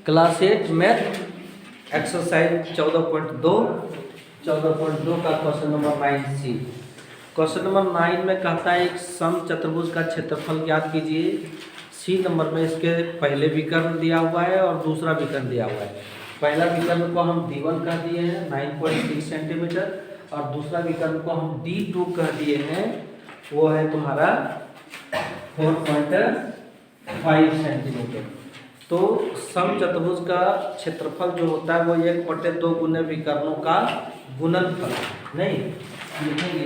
Class 8 math exercise 14.2 का question number 9C। Question number 9 में कहता है एक सम चतुर्भुज का क्षेत्रफल ज्ञात कीजिए। सी नंबर में इसके पहले विकर्ण दिया हुआ है और दूसरा विकर्ण दिया हुआ है। पहला विकर्ण को हम D1 कह दिए हैं 9.6 सेंटीमीटर और दूसरा विकर्ण को हम D2 कह दिए हैं, वो है तुम्हारा 4.5 सेंटीमीटर। तो सम चतुर्भुज का क्षेत्रफल जो होता है वो 1/2 गुने विकर्णों का गुणनफल। नहीं लिखेंगे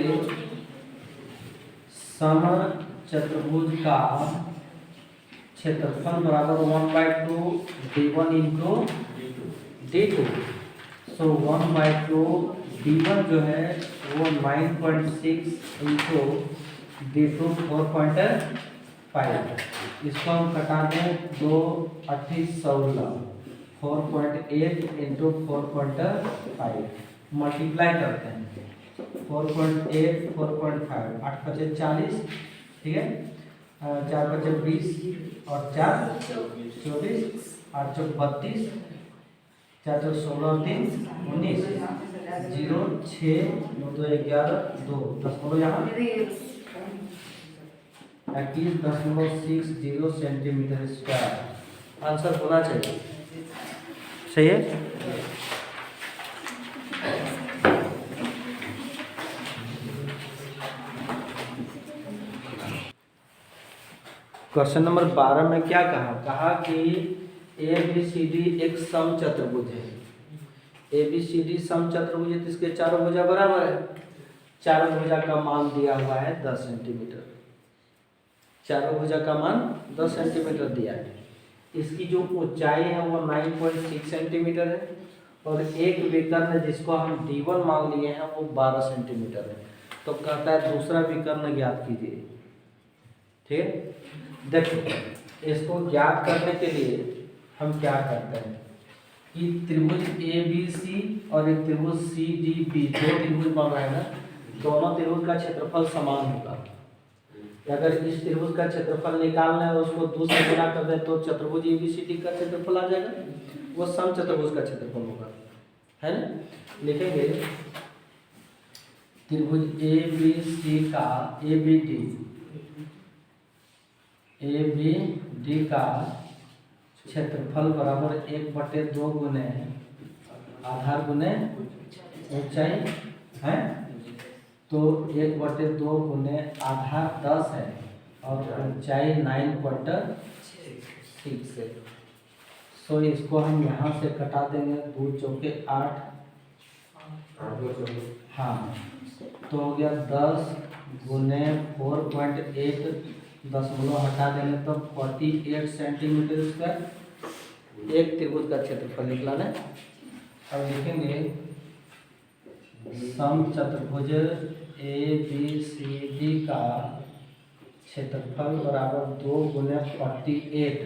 सम चतुर्भुज का क्षेत्रफल बराबर 1/2 D1 इंटू D2। सो 1/2 D1 जो है वो 9.6 इंटू D2 4.5। इसको हम कटा दें 2 8 16 4.8 इंटू 4.5 मल्टीप्लाई करते हैं 4.8 4.5 8 पचे 40, ठीक है, 4 पचे 20 और 4 24 8 चौक 32 4 चौक 16 और 3 19 0 6 9 2 11 2 10 बोलो यहाँ 21.60 सेंटीमीटर स्क्वायर आंसर होना चाहिए। सही है। क्वेश्चन नंबर 12 में क्या कहा कि ABCD एक सम चतुर्भुज है। ABCD सम चतुर्भुज है तो इसके चारों भुजा बराबर है। चारों भुजा का मान दिया हुआ है 10 सेंटीमीटर। चारों भुजा का मान 10 सेंटीमीटर दिया है। इसकी जो ऊंचाई है वो 9.6 सेंटीमीटर है और एक विकर्ण जिसको हम D1 मान लिए हैं वो 12 सेंटीमीटर है। तो कहता है दूसरा विकर्ण ज्ञात कीजिए। ठीक है, देखो इसको ज्ञात करने के लिए हम क्या करते हैं कि त्रिभुज ABC और एक त्रिभुज CDB, दो त्रिभुज बन रहा है ना, दोनों त्रिभुज का क्षेत्रफल समान होगा। अगर इस त्रिभुज का क्षेत्रफल निकालना है और उसको 2 से गुणा कर दें तो चतुर्भुज ABCD का क्षेत्रफल आ जाएगा, वो सम चतुर्भुज का क्षेत्रफल होगा, है ना। लिखेंगे त्रिभुज ABC का ABD का क्षेत्रफल बराबर 1/2 गुने आधार गुने ऊंचाई है, तो 1/2 गुने आधार 10 है और ऊंचाई 9.6 है। सो इसको हम यहाँ से कटा देंगे 2 चौके 8, हाँ, तो हो गया 10 गुने 4.8, 10 हटा देंगे तो 48 सेंटीमीटर स्क्वायर एक त्रिभुज का क्षेत्रफल निकलाना है। अब लिखेंगे सम चतुर्भुज ABCD का क्षेत्रफल बराबर 2 गुने 48,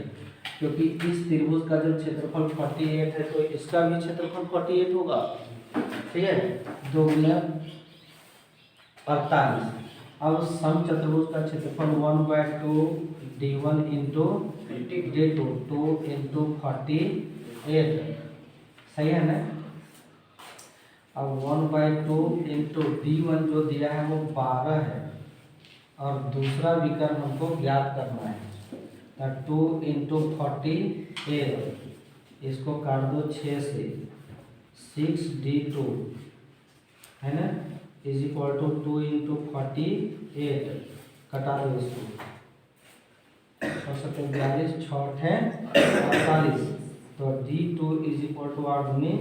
क्योंकि इस त्रिभुज का जो क्षेत्रफल 48 है तो इसका भी क्षेत्रफल 48 होगा। ठीक है, 2 गुने 48। अब सम चतुर्भुज का क्षेत्रफल 1/2 D1 इंटू D2 2 इंटू 48, सही है ना। अब 1/2 इंटू D1 जो दिया है वो 12 है और दूसरा विकर्ण हमको ज्ञात करना है, तो 2 इंटू 48, इसको काट दो 6 से 6D2 है ना, इज इक्वल टू 2 इंटू 48, कटा दो इसको 42 6 है 48, तो D2 इज इक्वल टू 8 गुनी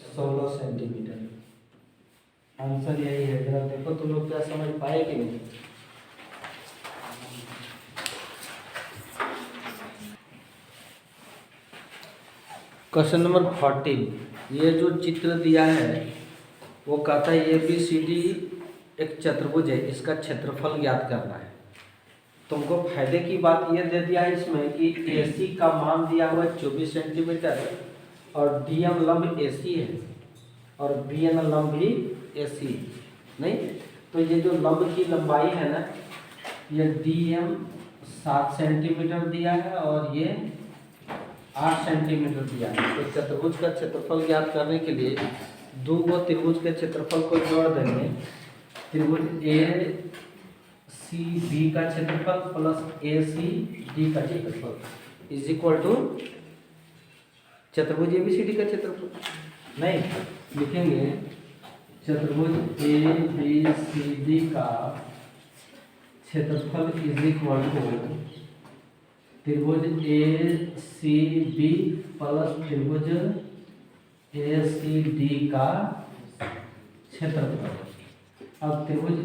16 सेंटीमीटर। आंसर यही है। जरा देखो तुम लोग क्या समझ पाए कि नहीं। क्वेश्चन नंबर 14, ये जो चित्र दिया है वो कहता है ABCD एक चतुर्भुज है, इसका क्षेत्रफल ज्ञात करना है। तुमको फायदे की बात ये दे दिया है इसमें कि AC का मान दिया हुआ है 24 सेंटीमीटर और DM लंब AC है और BN लंब भी AC नहीं। तो ये जो लंब की लंबाई है ना, ये DM 7 सेंटीमीटर दिया है और ये 8 सेंटीमीटर दिया है। तो चतुर्भुज का क्षेत्रफल ज्ञात करने के लिए दो गो त्रिभुज के क्षेत्रफल को जोड़ देंगे। त्रिभुज ए सी बी का क्षेत्रफल प्लस ए सी डी का क्षेत्रफल इज इक्वल टू चतुर्भुज ए बी सी डी का क्षेत्रफल। नहीं लिखेंगे चतुर्भुज ए बी सी डी का क्षेत्रफल इज इक्वल टू त्रिभुज ए सी बी प्लस त्रिभुज ए सी डी का क्षेत्रफल। अब त्रिभुज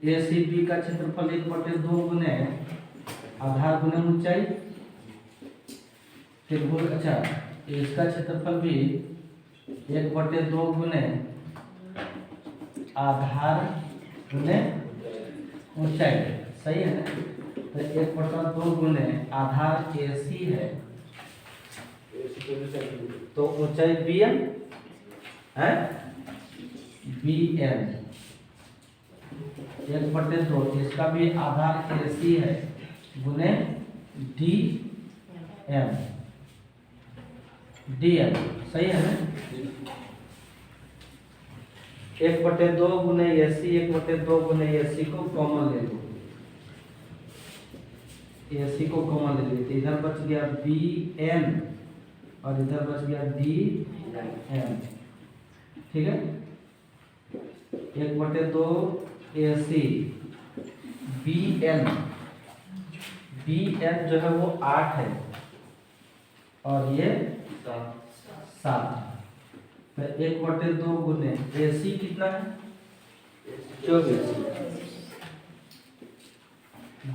ए सी बी का क्षेत्रफल 1/2 गुने आधार गुने ऊंचाई। त्रिभुज अच्छा इसका क्षेत्रफल भी 1/2 गुने आधार गुने ऊंचाई। सही है ना? तो 1/2 गुने आधार ए सी है तो ऊंचाई बी एम है, बी एम 1/2 इसका भी आधार ए सी है गुने डी एम, डी एम। सही है ना? 1/2 गुने ए सी 1/2 गुने ए सी को कॉमन ले लो, ए सी को कॉमन ले लिए तो इधर बच गया बी एन और इधर बच गया डी एन। ठीक है? 1/2 ए सी बी एन जो है वो 8 है और ये 7। तो 1/2 गुने ए सी कितना है 24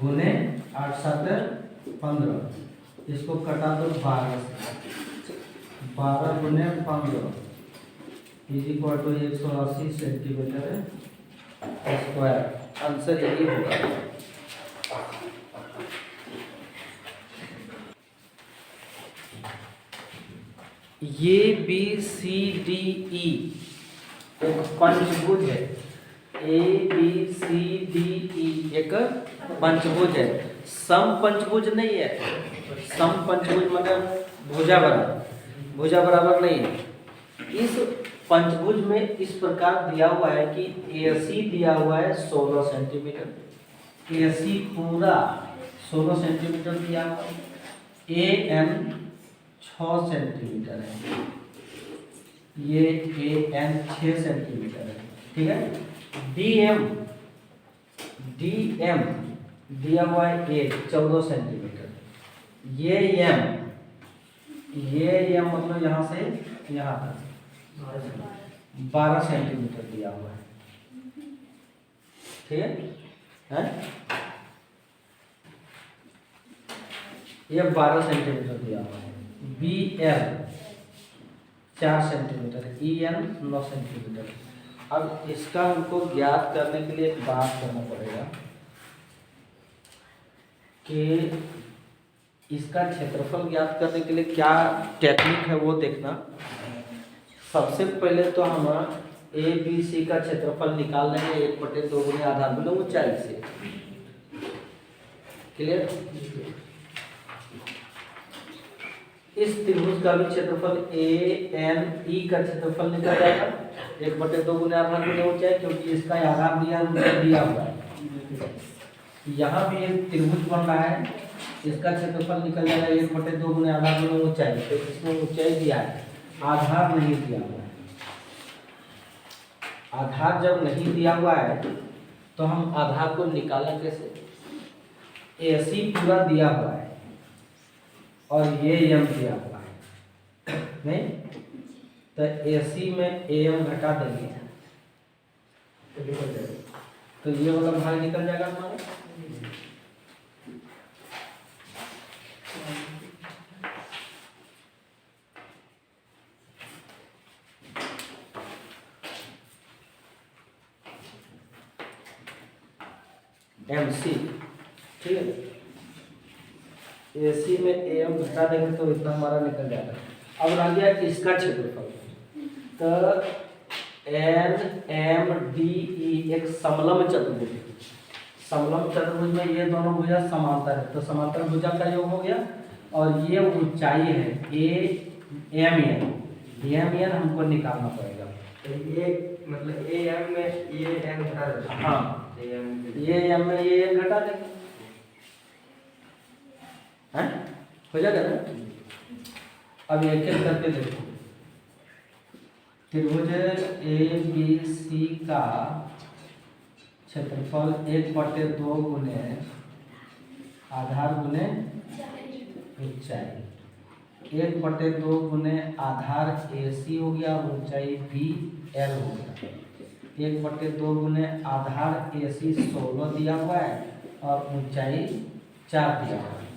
गुने 8 7 15 इसको कटा दो 12 से 12 गुने 15 is equal to 180 centimetre square. Answer यही होगा। ये बी सी डी ई एक पंचभुज है। A B C D E एक पंचभुज है। सम पंचभुज नहीं है। सम पंचभुज मतलब भुजा बराबर नहीं है। इस पंचभुज में इस प्रकार दिया हुआ है कि ए सी दिया हुआ है 16 सेंटीमीटर, ए सी पूरा 16 सेंटीमीटर दिया हुआ है। ए एन 6 सेंटीमीटर है, ये ए एन 6 सेंटीमीटर है। ठीक है? डी एम दिया हुआ है ए 14 सेंटीमीटर। ये एम मतलब यहाँ से यहाँ तक 12 सेंटीमीटर दिया हुआ है। ठीक है? ये 12 सेंटीमीटर दिया हुआ है। B L 4 centimetre, E N 9 centimetre. अब इसका हमको ज्ञात करने के लिए एक बात करना पड़ेगा कि इसका क्षेत्रफल ज्ञात करने के लिए क्या टेक्निक है वो देखना। सबसे पहले तो हम ए बी सी का क्षेत्रफल निकाल लेंगे 1/2 गुने आधार गुने ऊंचाई से। क्लियर? इस त्रिभुज का भी क्षेत्रफल ए एन ई का क्षेत्रफल निकल जाएगा 1/2 गुने आधार गुने ऊंचाई, क्योंकि इसका आधार दिया हुआ है। यहाँ भी एक त्रिभुज बन रहा है, इसका क्षेत्रफल निकल जाएगा 1/2 गुने आधार गुने ऊंचाई। तो इसमें ऊंचाई दिया है, आधार नहीं दिया हुआ है। आधार जब नहीं दिया हुआ है तो हम आधार को निकालें कैसे? ए सी पूरा दिया हुआ है और ये एम दिया हुआ है नहीं, तो ए सी में ए एम घटा देंगे तो ये वाला भाग निकल जाएगा हमारा। M C. ठीक है? ए सी में ए एम घटा देंगे तो इतना हमारा निकल जाएगा। अब रह गया इसका क्षेत्रफल। तो एन एम डी ई एक समलंब चतुर्भुज है। समलंब चतुर्भुज में ये दोनों भुजा समांतर है, तो समांतर भुजा का योग हो गया और ये ऊंचाई है एम एन हमको निकालना पड़ेगा। ये मतलब ए एम में ये एन घटा देते हैं। हाँ ये ये एम में ये एन घटा देंगे, हैं हो जाएगा ना। अब एक एक करके देखो, त्रिभुज ए बी सी का क्षेत्रफल 1/2 गुने आधार गुने ऊंचाई, 1/2 गुने आधार AC हो गया और ऊंचाई BL हो गया। 1/2 गुने आधार AC 16 दिया हुआ है और ऊंचाई 4 दिया हुआ है,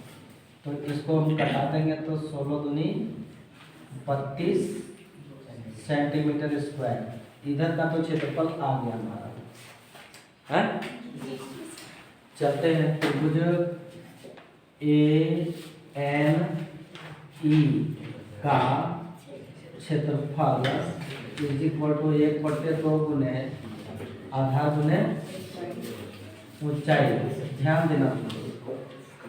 तो इसको हम घटा देंगे तो 16 दूनी 32 सेंटीमीटर स्क्वायर। इधर का तो क्षेत्रफल आ गया हमारा, है। चलते हैं त्रिभुज ANE का क्षेत्रफल इज इक्वल टू 1/2 गुने आधार गुने ऊंचाई। ध्यान देना,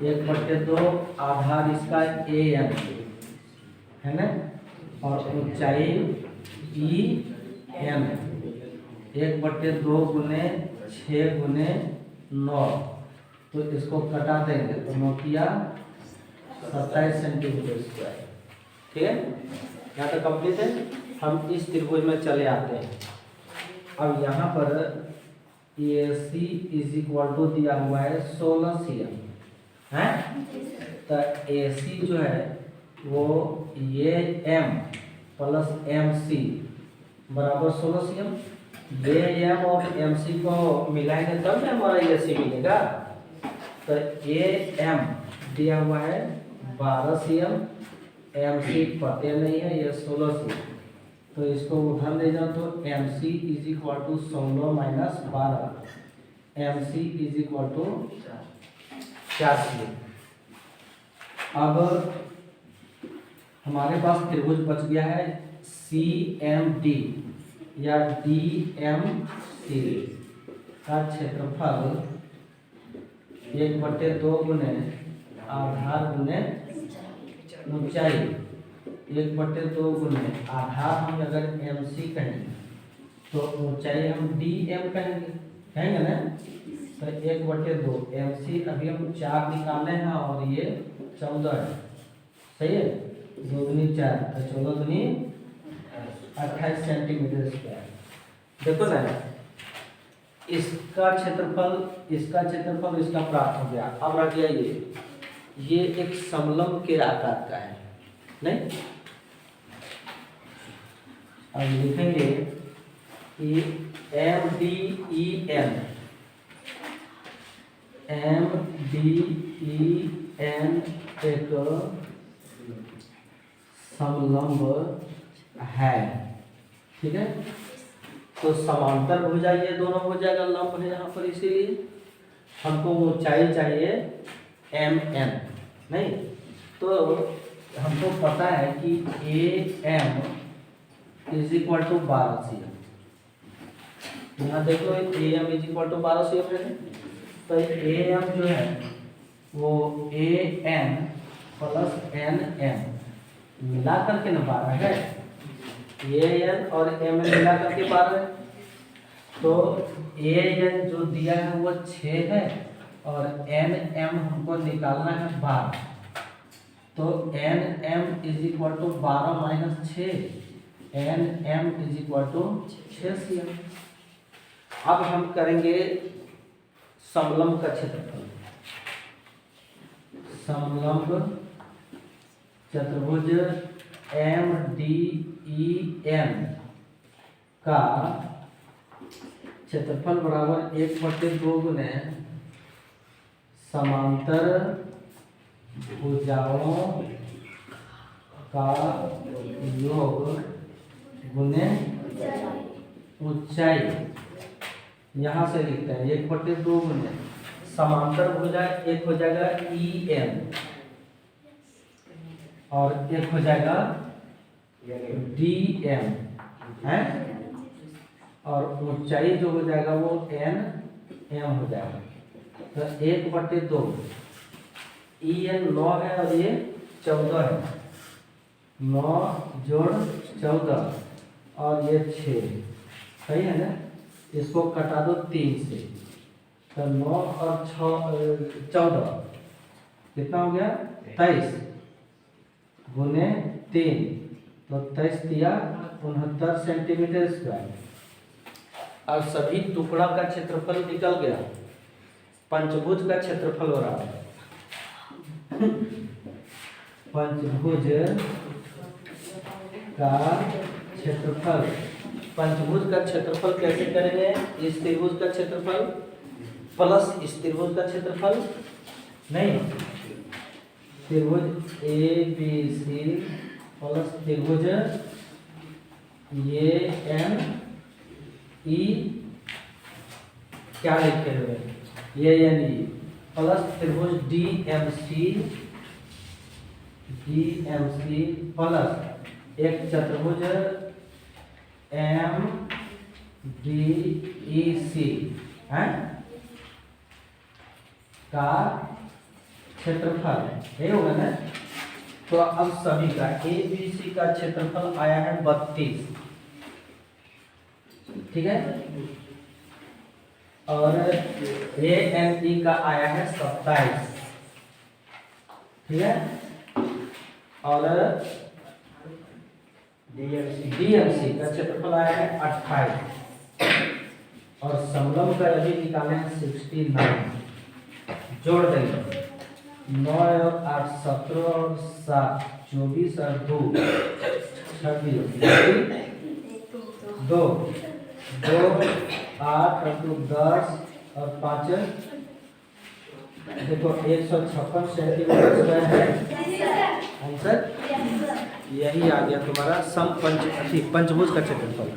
1/2 आधार इसका AM है ना, और ऊंचाई EM 1/2 गुने 6 गुने 9, तो इसको कटा देंगे तो 9 किया 27 सेंटीमीटर स्क्वायर। ठीक है, यहाँ तक कंप्लीट है। हम इस त्रिभुज में चले आते हैं। अब यहाँ पर AC इज इक्वल टू दिया हुआ है 16 cm है, तो AC जो है वो ये M प्लस MC बराबर 16 cm। ये M और MC को मिलाएंगे तब ना हमारा AC मिलेगा। तो AM दिया हुआ है 12 cm, MC पते नहीं है, ये 16 cm, तो इसको उधर ले जाओ तो MC is equal to 16 minus 12, MC is equal to 4 cm। अब हमारे पास त्रिभुज बच गया है CMD या DMC का क्षेत्रफल 1/2 गुने आधार गुने ऊंचाई, 1/2 गुने आधार हम अगर MC कहेंगे तो ऊंचाई हम DM कहेंगे ना। तो 1/2 MC अभी हम 4 निकाले हैं और ये 14 है, सही है। 2 दूनी 4 तो 14 दूनी 28 सेंटीमीटर स्क्वायर। देखो ना, इसका क्षेत्रफल इसका प्राप्त हो गया। अब रख गया ये एक समलंब के आकार का है नहीं। अब लिखेंगे कि MDEN एक समलंब है, ठीक है। तो समांतर भुजा ये दोनों हो जाएगा, लंब है यहाँ पर, इसीलिए हमको ऊंचाई चाहिए MN नहीं। तो हमको पता है कि AM is equal to 12 cm। यहाँ देखो AM is equal to 12 cm है, तो AM जो है वो AN प्लस NM मिला करके ना 12 है, AN और MN मिला करके 12 है। तो AN जो दिया है वो 6 है और NM हमको निकालना है 12, तो NM is equal to 12 minus 6, NM is equal to 6 cm। अब हम करेंगे समलंब का क्षेत्रफल। समलंब चतुर्भुज MDEN का क्षेत्रफल बराबर 1/2 गुने समांतर भुजाओं का योग गुने ऊंचाई। यहाँ से लिखते हैं 1/2 गुने समांतर भुजा, एक हो जाएगा EM और एक हो जाएगा DM है, और ऊंचाई जो हो जाएगा वो NM हो जाएगा। तो 1/2 EN 9 है और ये 14 है, 9 जोड़ 14 और ये 6, सही है ना। इसको कटा दो 3 से, तो 9 और 6 14 कितना हो गया 23 गुने 3, तो 23 दिया 69 सेंटीमीटर स्क्वायर। और सभी टुकड़ा का क्षेत्रफल निकल गया, पंचभुज का क्षेत्रफल हो रहा है। पंचभुज का क्षेत्रफल, पंचभुज का क्षेत्रफल कैसे करेंगे, इस त्रिभुज का क्षेत्रफल प्लस इस त्रिभुज का क्षेत्रफल, नहीं, त्रिभुज ए बी सी प्लस त्रिभुज ए एम ई, क्या लिखे हुए ए एन ई प्लस त्रिभुज डी एम सी प्लस एक चतुर्भुज एम डी ई सी है का क्षेत्रफल, ये होगा ना। तो अब सभी का ए बी सी का क्षेत्रफल आया है 32, ठीक है, और ए एन ई का आया है 27, ठीक है, और डीएमसी का क्षेत्रफल आया है 28, और समलंब का यदि निकाले हैं 69, जोड़ देंगे 9 और 8 17 और 7 24 और 2 26 2 2 8 और 2 10 और 5 देखो 156 सेंटीमीटर स्क्वायर है आंसर। यही आ गया तुम्हारा पंचभुज का क्षेत्रफल।